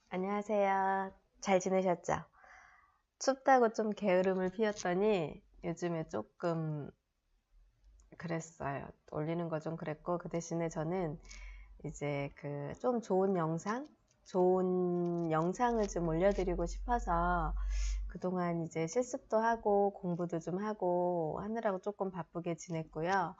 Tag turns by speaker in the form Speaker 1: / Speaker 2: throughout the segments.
Speaker 1: 안녕하세요. 잘 지내셨죠? 춥다고 좀 게으름을 피웠더니 요즘에 조금 그랬어요. 올리는 거 좀 그랬고, 그 대신에 저는 이제 좀 좋은 영상을 좀 올려드리고 싶어서 그동안 이제 실습도 하고 공부도 좀 하고 하느라고 조금 바쁘게 지냈고요.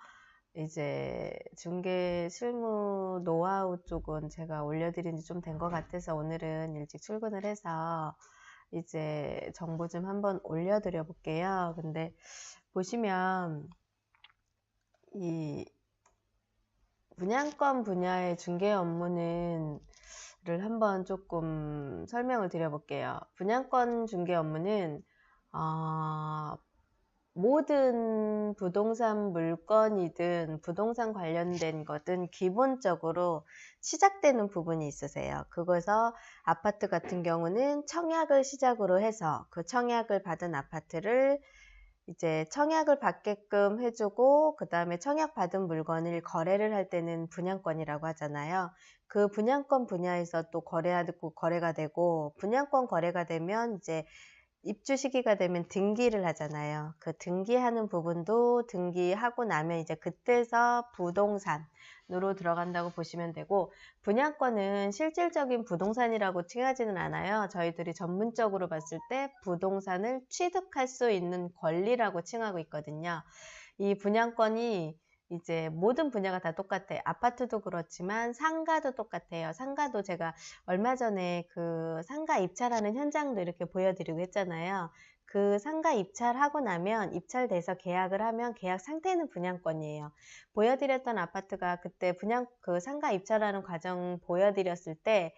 Speaker 1: 이제 중개 실무 노하우 쪽은 제가 올려드린 지 좀 된 것 같아서 오늘은 일찍 출근을 해서 이제 정보 좀 한번 올려드려 볼게요. 근데 보시면 이 분양권 분야의 중개 업무는 를 한번 조금 설명을 드려 볼게요. 분양권 중개 업무는 모든 부동산 물건이든 부동산 관련된 거든 기본적으로 시작되는 부분이 있으세요. 그거서 아파트 같은 경우는 청약을 시작으로 해서 그 청약을 받은 아파트를 이제 청약을 받게끔 해주고 그 다음에 청약 받은 물건을 거래를 할 때는 분양권이라고 하잖아요. 그 분양권 분야에서 또 거래가 되고 분양권 거래가 되면 이제 입주 시기가 되면 등기를 하잖아요. 그 등기하는 부분도 등기하고 나면 이제 그때서 부동산으로 들어간다고 보시면 되고, 분양권은 실질적인 부동산이라고 칭하지는 않아요. 저희들이 전문적으로 봤을 때 부동산을 취득할 수 있는 권리라고 칭하고 있거든요. 이 분양권이 이제 모든 분야가 다 똑같아요. 아파트도 그렇지만 상가도 똑같아요. 상가도 제가 얼마 전에 그 상가 입찰하는 현장도 이렇게 보여드리고 했잖아요. 그 상가 입찰하고 나면 입찰돼서 계약을 하면 계약 상태는 분양권이에요. 보여드렸던 아파트가 그때 그 상가 입찰하는 과정 보여드렸을 때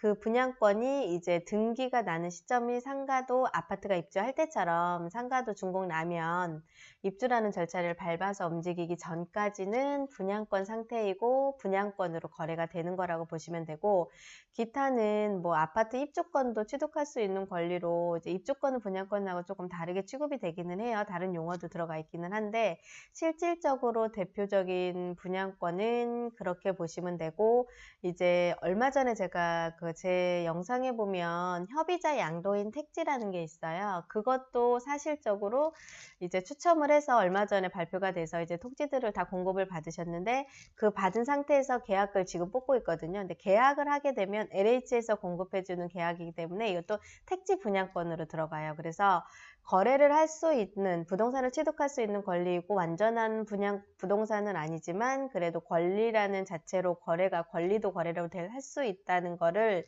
Speaker 1: 그 분양권이 이제 등기가 나는 시점이 상가도 아파트가 입주할 때처럼 상가도 준공 나면 입주라는 절차를 밟아서 움직이기 전까지는 분양권 상태이고 분양권으로 거래가 되는 거라고 보시면 되고, 기타는 뭐 아파트 입주권도 취득할 수 있는 권리로 이제 입주권은 분양권하고 조금 다르게 취급이 되기는 해요. 다른 용어도 들어가 있기는 한데 실질적으로 대표적인 분양권은 그렇게 보시면 되고, 이제 얼마 전에 제가 제 영상에 보면 협의자 양도인 택지라는 게 있어요. 그것도 사실적으로 이제 추첨을 해서 얼마 전에 발표가 돼서 이제 토지들을 다 공급을 받으셨는데 그 받은 상태에서 계약을 지금 뽑고 있거든요. 근데 계약을 하게 되면 LH에서 공급해주는 계약이기 때문에 이것도 택지 분양권으로 들어가요. 그래서 거래를 할 수 있는, 부동산을 취득할 수 있는 권리이고 완전한 부동산은 아니지만 그래도 권리라는 자체로 권리도 거래로 할 수 있다는 거를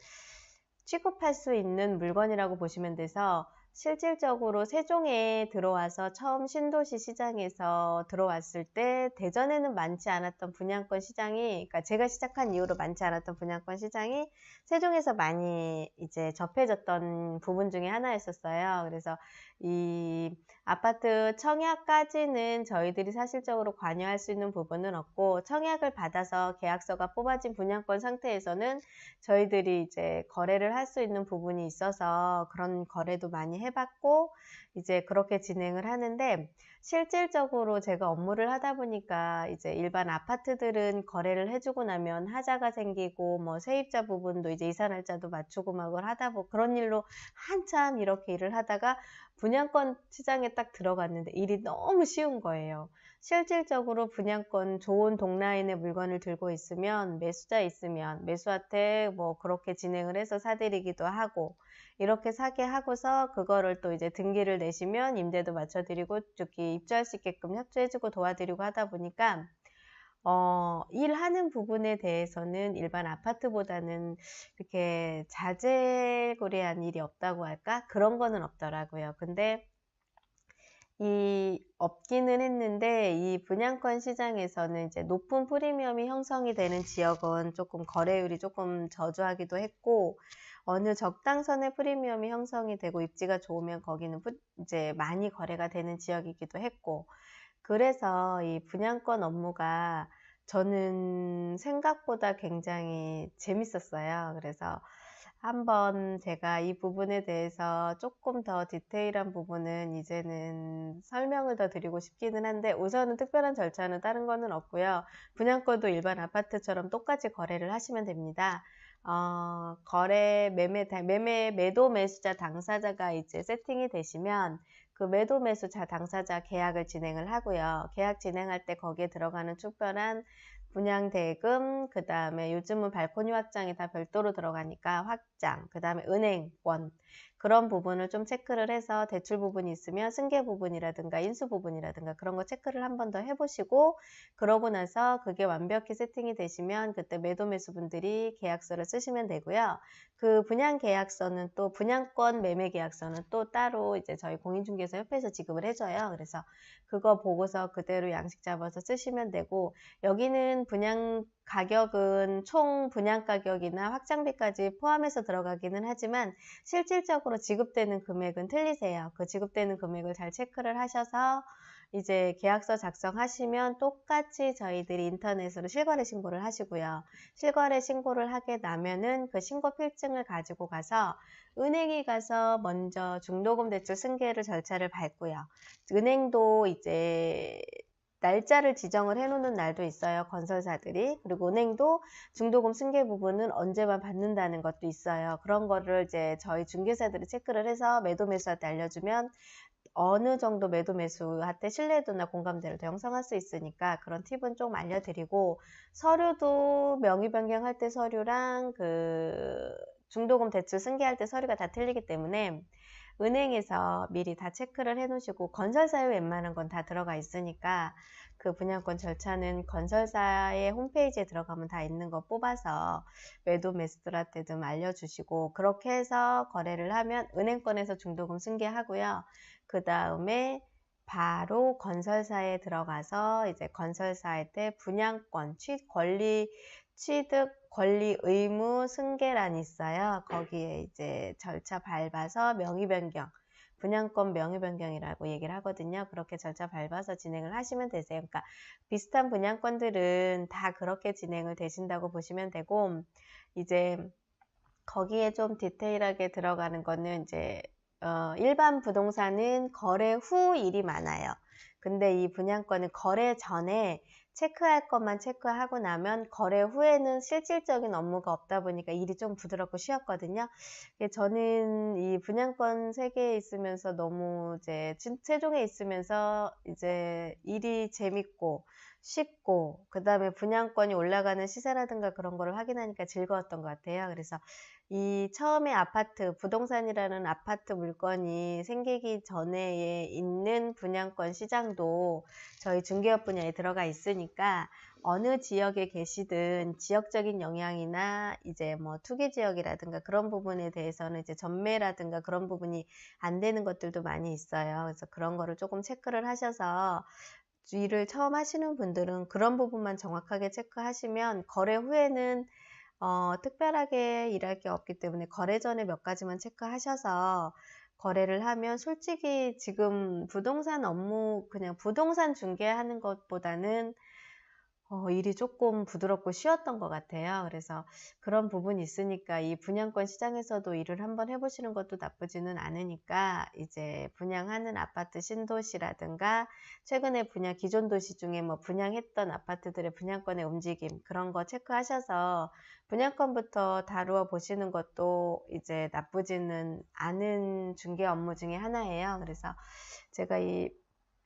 Speaker 1: 취급할 수 있는 물건이라고 보시면 돼서, 실질적으로 세종에 들어와서 처음 신도시 시장에서 들어왔을 때 대전에는 많지 않았던 분양권 시장이, 그러니까 제가 시작한 이후로 많지 않았던 분양권 시장이 세종에서 많이 이제 접해졌던 부분 중에 하나였었어요. 그래서 이 아파트 청약까지는 저희들이 사실적으로 관여할 수 있는 부분은 없고, 청약을 받아서 계약서가 뽑아진 분양권 상태에서는 저희들이 이제 거래를 할 수 있는 부분이 있어서 그런 거래도 많이 해봤고 이제 그렇게 진행을 하는데, 실질적으로 제가 업무를 하다 보니까 이제 일반 아파트들은 거래를 해주고 나면 하자가 생기고 뭐 세입자 부분도 이제 이사 날짜도 맞추고 막 그런 일로 한참 이렇게 일을 하다가 분양권 시장에 딱 들어갔는데 일이 너무 쉬운 거예요. 실질적으로 분양권 좋은 동라인의 물건을 들고 있으면 매수자 있으면 매수한테 뭐 그렇게 진행을 해서 사드리기도 하고, 이렇게 사게 하고서 그거를 또 이제 등기를 내시면 임대도 맞춰드리고 저기 입주할 수 있게끔 협조해주고 도와드리고 하다 보니까 일하는 부분에 대해서는 일반 아파트보다는 이렇게 자재구레한 일이 없다고 할까? 그런 거는 없더라고요. 근데 없기는 했는데 이 분양권 시장에서는 이제 높은 프리미엄이 형성이 되는 지역은 조금 거래율이 조금 저조하기도 했고, 어느 적당선의 프리미엄이 형성이 되고 입지가 좋으면 거기는 이제 많이 거래가 되는 지역이기도 했고, 그래서 이 분양권 업무가 저는 생각보다 굉장히 재밌었어요. 그래서 한번 제가 이 부분에 대해서 조금 더 디테일한 부분은 이제는 설명을 더 드리고 싶기는 한데, 우선은 특별한 절차는 다른 거는 없고요. 분양권도 일반 아파트처럼 똑같이 거래를 하시면 됩니다. 매도 매수자 당사자가 이제 세팅이 되시면 그 매도 매수자 당사자 계약을 진행을 하고요. 계약 진행할 때 거기에 들어가는 특별한 분양대금, 그 다음에 요즘은 발코니 확장이 다 별도로 들어가니까 확장, 그 다음에 은행권, 그런 부분을 좀 체크를 해서 대출 부분이 있으면 승계 부분이라든가 인수 부분이라든가 그런 거 체크를 한 번 더 해보시고, 그러고 나서 그게 완벽히 세팅이 되시면 그때 매도 매수분들이 계약서를 쓰시면 되고요. 그 분양 계약서는 또 분양권 매매 계약서는 또 따로 이제 저희 공인중개사 협회에서 지급을 해줘요. 그래서 그거 보고서 그대로 양식 잡아서 쓰시면 되고, 여기는 분양 가격은 총 분양 가격이나 확장비까지 포함해서 들어가기는 하지만 실질적으로 지급되는 금액은 틀리세요. 그 지급되는 금액을 잘 체크를 하셔서 이제 계약서 작성하시면 똑같이 저희들이 인터넷으로 실거래 신고를 하시고요. 실거래 신고를 하게 나면은 그 신고 필증을 가지고 가서 은행에 가서 먼저 중도금 대출 승계를 절차를 밟고요. 은행도 이제 날짜를 지정을 해놓는 날도 있어요. 건설사들이. 그리고 은행도 중도금 승계 부분은 언제만 받는다는 것도 있어요. 그런 거를 이제 저희 중개사들이 체크를 해서 매도 매수한테 알려주면 어느 정도 매도 매수한테 신뢰도나 공감대를 더 형성할 수 있으니까 그런 팁은 좀 알려드리고, 서류도 명의 변경할 때 서류랑 그 중도금 대출 승계할 때 서류가 다 틀리기 때문에 은행에서 미리 다 체크를 해 놓으시고, 건설사에 웬만한 건 다 들어가 있으니까 그 분양권 절차는 건설사의 홈페이지에 들어가면 다 있는 거 뽑아서 매도 매수들한테 좀 알려주시고, 그렇게 해서 거래를 하면 은행권에서 중도금 승계하고요. 그 다음에 바로 건설사에 들어가서 이제 건설사한테 분양권 취득 권리 의무 승계란이 있어요. 거기에 이제 절차 밟아서 명의 변경, 분양권 명의 변경이라고 얘기를 하거든요. 그렇게 절차 밟아서 진행을 하시면 되세요. 그러니까 비슷한 분양권들은 다 그렇게 진행을 되신다고 보시면 되고, 이제 거기에 좀 디테일하게 들어가는 거는 이제 일반 부동산은 거래 후 일이 많아요. 근데 이 분양권은 거래 전에 체크할 것만 체크하고 나면 거래 후에는 실질적인 업무가 없다 보니까 일이 좀 부드럽고 쉬웠거든요. 저는 이 분양권 세계에 있으면서 너무 이제 세종에 있으면서 이제 일이 재밌고 쉽고, 그 다음에 분양권이 올라가는 시세라든가 그런 거를 확인하니까 즐거웠던 것 같아요. 그래서 이 처음에 부동산이라는 아파트 물건이 생기기 전에 있는 분양권 시장도 저희 중개업 분야에 들어가 있으니까, 어느 지역에 계시든 지역적인 영향이나 이제 뭐 투기 지역이라든가 그런 부분에 대해서는 이제 전매라든가 그런 부분이 안 되는 것들도 많이 있어요. 그래서 그런 거를 조금 체크를 하셔서, 일을 처음 하시는 분들은 그런 부분만 정확하게 체크하시면 거래 후에는 특별하게 일할 게 없기 때문에 거래 전에 몇 가지만 체크하셔서 거래를 하면, 솔직히 지금 부동산 업무 그냥 부동산 중개하는 것보다는 일이 조금 부드럽고 쉬웠던 것 같아요. 그래서 그런 부분이 있으니까 이 분양권 시장에서도 일을 한번 해보시는 것도 나쁘지는 않으니까, 이제 분양하는 아파트 신도시라든가 최근에 기존 도시 중에 뭐 분양했던 아파트들의 분양권의 움직임, 그런 거 체크하셔서 분양권부터 다루어 보시는 것도 이제 나쁘지는 않은 중개 업무 중에 하나예요. 그래서 제가 이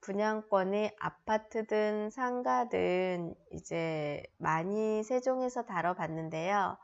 Speaker 1: 분양권이 아파트든 상가든 이제 많이 세종에서 다뤄봤는데요.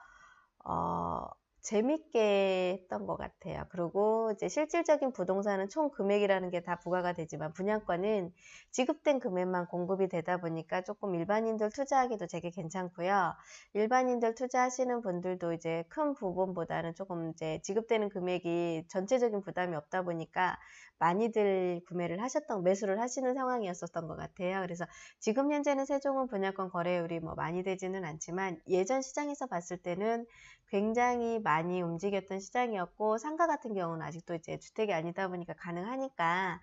Speaker 1: 재밌게 했던 것 같아요. 그리고 이제 실질적인 부동산은 총 금액이라는 게 다 부과가 되지만, 분양권은 지급된 금액만 공급이 되다 보니까 조금 일반인들 투자하기도 되게 괜찮고요. 일반인들 투자하시는 분들도 이제 큰 부분보다는 조금 이제 지급되는 금액이 전체적인 부담이 없다 보니까 많이들 구매를 하셨던, 매수를 하시는 상황이었었던 것 같아요. 그래서 지금 현재는 세종은 분양권 거래율이 뭐 많이 되지는 않지만 예전 시장에서 봤을 때는 굉장히 많이 움직였던 시장이었고, 상가 같은 경우는 아직도 이제 주택이 아니다 보니까 가능하니까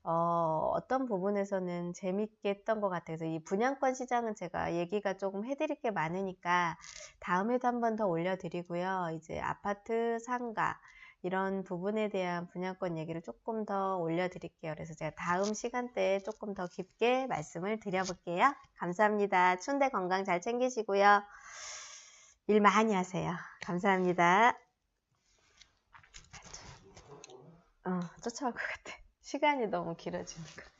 Speaker 1: 어떤 부분에서는 재밌게 했던 것 같아서, 이 분양권 시장은 제가 얘기가 조금 해드릴 게 많으니까 다음에도 한 번 더 올려드리고요. 이제 아파트, 상가 이런 부분에 대한 분양권 얘기를 조금 더 올려드릴게요. 그래서 제가 다음 시간대에 조금 더 깊게 말씀을 드려볼게요. 감사합니다. 추운데 건강 잘 챙기시고요. 일 많이 하세요. 감사합니다. 쫓아올 것 같아. 시간이 너무 길어지는 거.